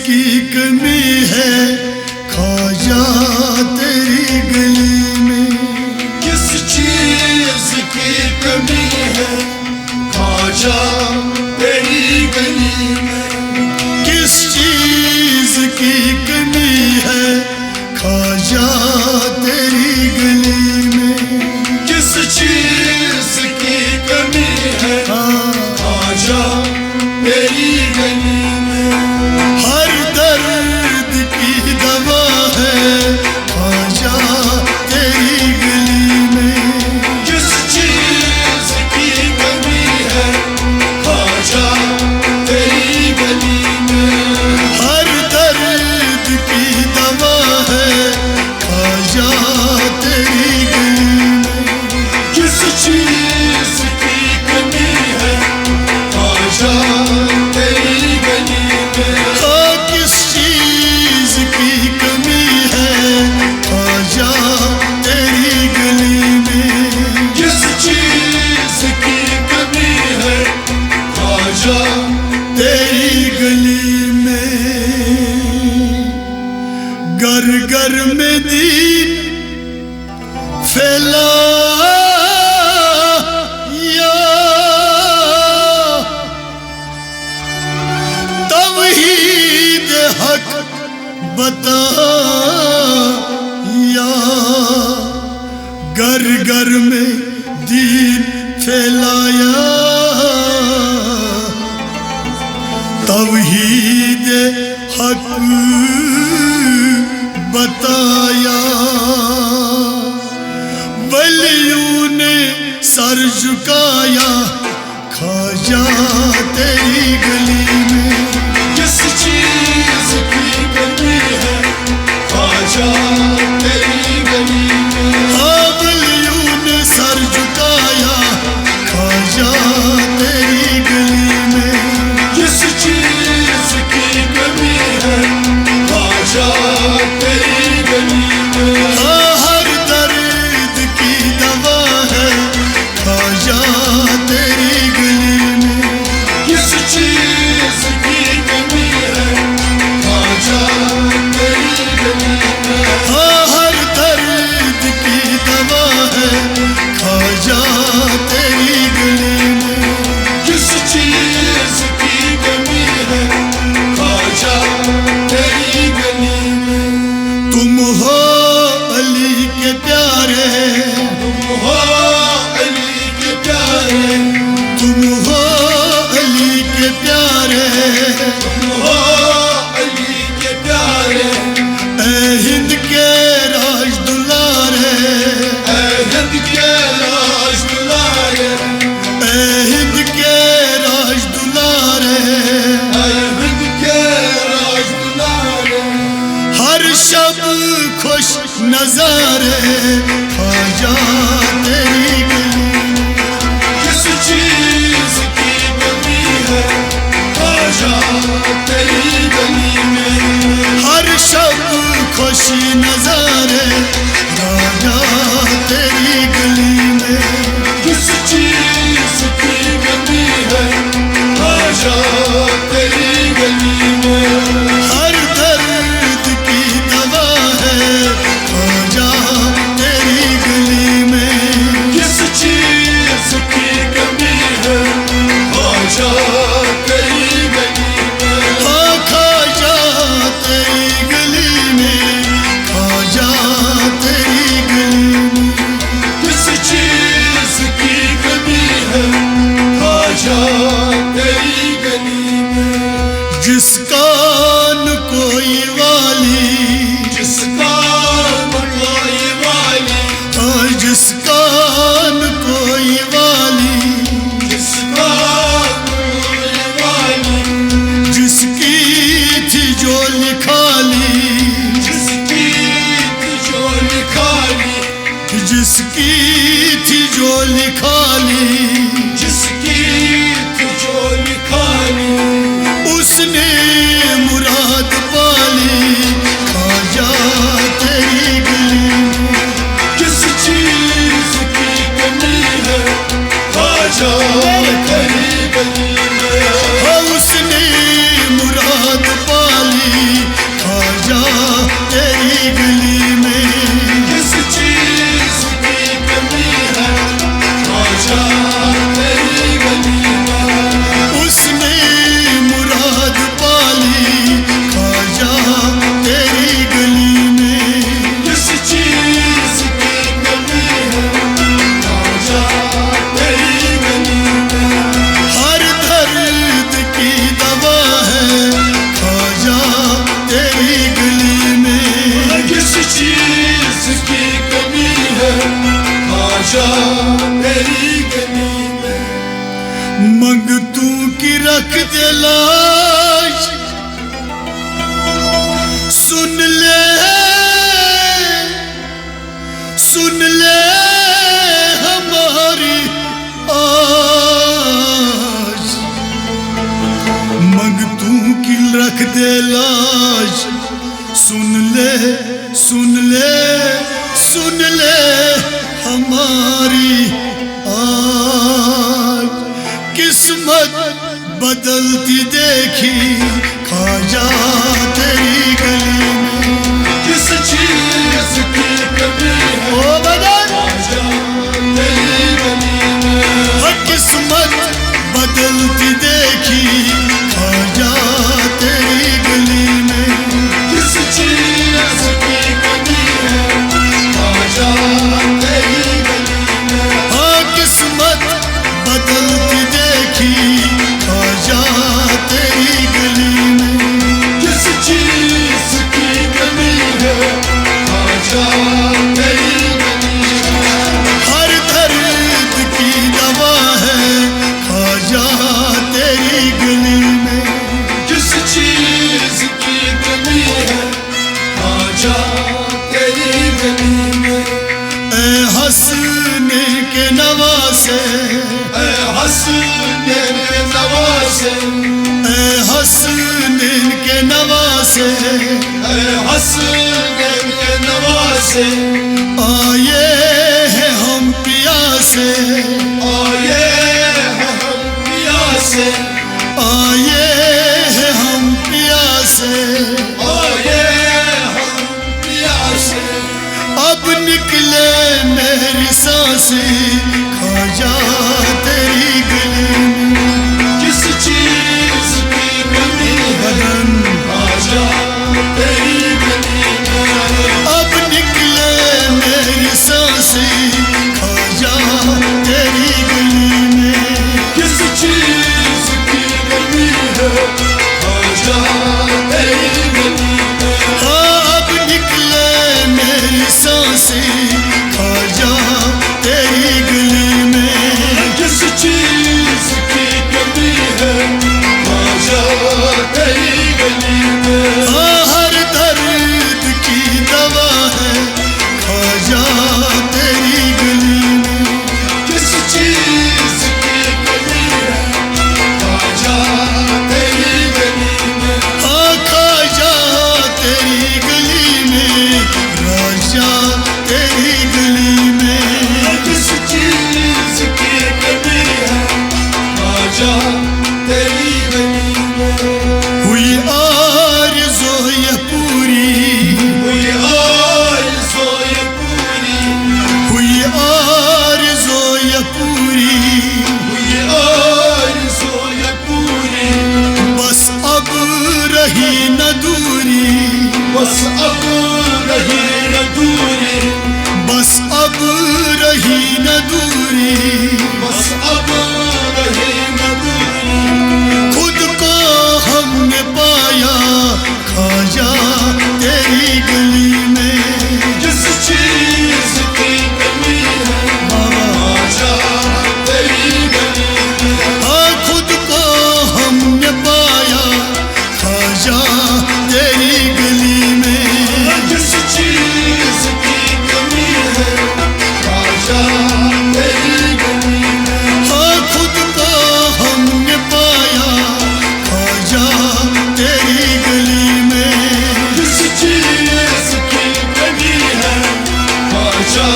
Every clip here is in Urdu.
کی کمی ہے خواجہ تیری گلی میں؟ کس چیز کی کمی ہے خواجہ تیری گلی میں؟ کس چیز کی کمی ہے خواجہ تیری گلی میں؟ کس چیز کی کمی ہے خواجہ تیری گلی میں؟ ہر درد کی دوا ہے خواجہ تیری گلی میں؟ کس چیز کی کمی ہے خواجہ تیری گلی میں؟ ہر درد کی دوا ہے خواجہ تیری گلی میں؟ کس چیز کی کمی ہے خواجہ تیری گلی میں؟ ہاں کس چیز کی کمی ہے خواجہ تیری گلی میں؟ کس چیز کی کمی ہے خواجہ تیری گلی میں؟ گر گر میں دین پھیلا یا توحید حق بتا یا گر گر میں دین پھیلایا توحید حق بتایا ولیوں نے سر جھکایا خواجہ تیری گلی میں؟ کس چیز کی کمی ہے خواجہ تیری گلی میں؟ ہاں ولیوں نے سر جھکایا خواجہ تیری گلی میں؟ کس چیز کی کمی ہے خواجہ تیری گلی میں؟ ہاں ہر درد کی دوا ہے خواجہ تیری گلی میں؟ کس چیز کی کمی ہے خواجہ تیری گلی میں؟ ہاں ہر درد کی دوا ہے خواجہ تیری گلی میں؟ کس چیز کی کمی ہے خواجہ تیری گلی میں؟ تم ہو علی کے پیارے، تم ہو علی کے پیارے، تم ہو علی کے پیارے، تم ہو علی کے پیارے، اے ہند کے راج دلارے، اے ہند کے راج دلارے، اے ہند کے راج دلارے، اے ہند کے راج دلارے، ہر شب خوش نظارے خواجہ تیری گلی میں؟ کس چیز کی کمی ہے خواجہ تیری گلی میں؟ ہر شب خوش نظارے خواجہ تیری گلی میں؟ کس چیز کی کمی ہے خواجہ تیری گلی میں؟ ہر درد کی دوا ہے خواجہ تیری گلی میں؟ کس چیز کی کمی ہے خواجہ تیری گلی میں؟ ہاں خواجہ تیری گلی میں، خواجہ تیری گلی میں؟ کس چیز کی کمی ہے خواجہ تیری گلی میں؟ جس کان کوئی والی، جس کان کوئی والی، ہاں جس کان کوئی والی، جس کان کوئی والی، جس کی تھی جو لکھالی، جس کی جو لکھالی، جس کی تھی جو لکھالی، جس کی جو لکھالی، اس نے مراد پالی خواجہ تیری گلی میں؟ کس چیز کی کمی ہے خواجہ تیری گلی میں؟ ہاں اس نے مراد پالی خواجہ تیری گلی میں منگتوں کی رکھ دے لاش سن لے ہماری آج منگتوں کی رکھ دے لاش سن لے ہماری آج قسمت بدلتی دیکھی خواجہ تیری گلی میں کس چیز کی کمی ہے او بدل خواجہ تیری گلی میں قسمت بدلتی دیکھی خواجہ تیری گلی میں کس چیز کی کمی ہے خواجہ تیری گلی میں قسمت بدلتی دیکھی خواجہ تیری گلی میں کس چیز کی کمی ہے خواجہ تیری گلی میں ہر درد کی دوا ہے خواجہ تیری گلی میں کس چیز کی کمی ہے خواجہ تیری گلی میں اے حسن کے نواسے اے حسن کے نواسے اے حسن کے نواسے اے حسن کے نواسے آئے ہیں ہم پیاسے آئے ہیں ہم پیاسے آئے ہیں ہم پیاسے آئے ہم پیاسے اب نکلے میری سانسیں خواجہ تیری گلی میں کس چیز کی کمی ہے بدن خواجہ تیری گلی میں اب نکلے میری سانسیں خواجہ تیری گلی میں کس چیز کی کمی ہے خواجہ تیری گلی میں اب نکلے میری سانسیں خواجہ تیری گلی میں کس چیز کی کمی ہے خواجہ تیری گلی میں ہر درد کی دوا ہے خواجہ تیری گلی میں کس چیز کی کمی ہے خواجہ تیری گلی میں خواجہ تیری گلی میں راجہ تیری گلی میں کس چیز کی کمی ہے خواجہ تیری گلی میں ہوئی آرزو یہ پوری کوئی آرزو یہ پوری ہوئی آرزو یہ پوری کوئی آرزو یہ پوری بس اب رہی نہ دوری بس اب رہی نہ دوری بس اب رہی نہ دوری بس اب رہی نہ دوری خود کو ہم نے پایا خواجہ تیری گلی میں جس چیز کی کمی ہے خواجہ تیری گلی میں خود کو ہم نے پایا خواجہ تیری گلی میں جس چیز کی کمی ہے خواجہ تیری گلی میں خود کو ہم نے پایا خواجہ تیری گلی میں جس چیز کی کمی ہے خواجہ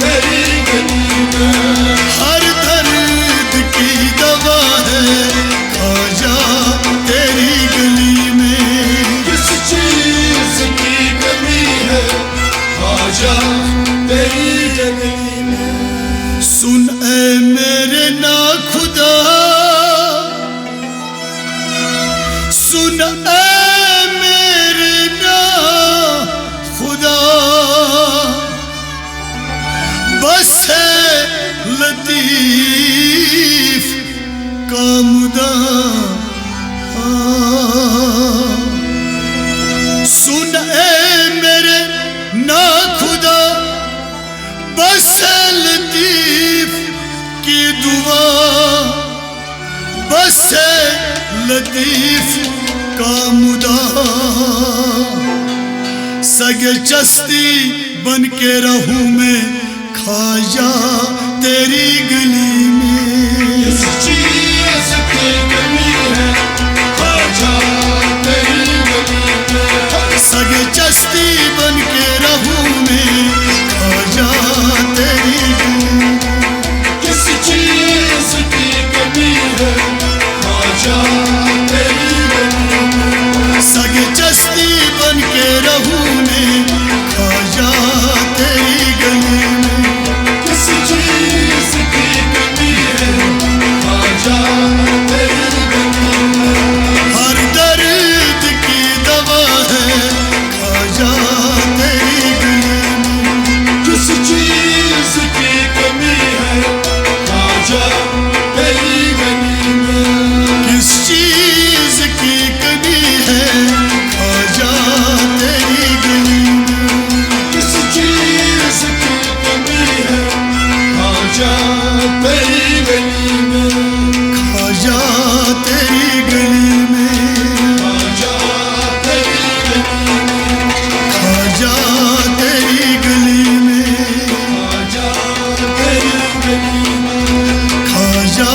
تیری گلی میں ہر درد کی دوا ہے خواجہ تیری گلی میں کس چیز کی کمی ہے خواجہ تیری گلی میں سن اے میرے نا خدا سن اے میرے نا خدا بس ہے لطیف کا مدعا سن اے میرے نا خدا بس ہے لطیف لطیف کا مدعا سگے چستی بن کے رہوں میں خواجہ تیری گلی میں کس چیز کی کمی ہے خواجہ تیری گلی میں سگے چستی بن کے رہوں میں خواجہ تیری گلی میں کس چیز کی کمی ہے خواجہ تیری گلی میں سگے چستی بن کے رہوں میں خواجہ تیری گلی میں کس چیز کی کمی ہے خواجہ تیری گلی میں ہر درد کی دوا ہے خواجہ تیری گلی میں کس چیز کی کمی ہے خواجہ تیری گلی میں کس چیز کی کمی ہے خواجہ تیری گلی میں کس چیز کی کمی ہے خواجہ تیری گلی میں خواجہ تیری گلی میں خواجہ تیری گلی میں خواجہ تیری گلی میں خواجہ تیری گلی میں خواجہ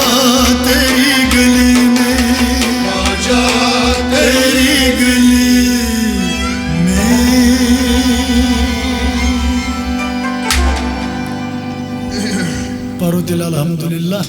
تیری گلی میں خواجہ تیری گلی میں پرو دل الحمدللہ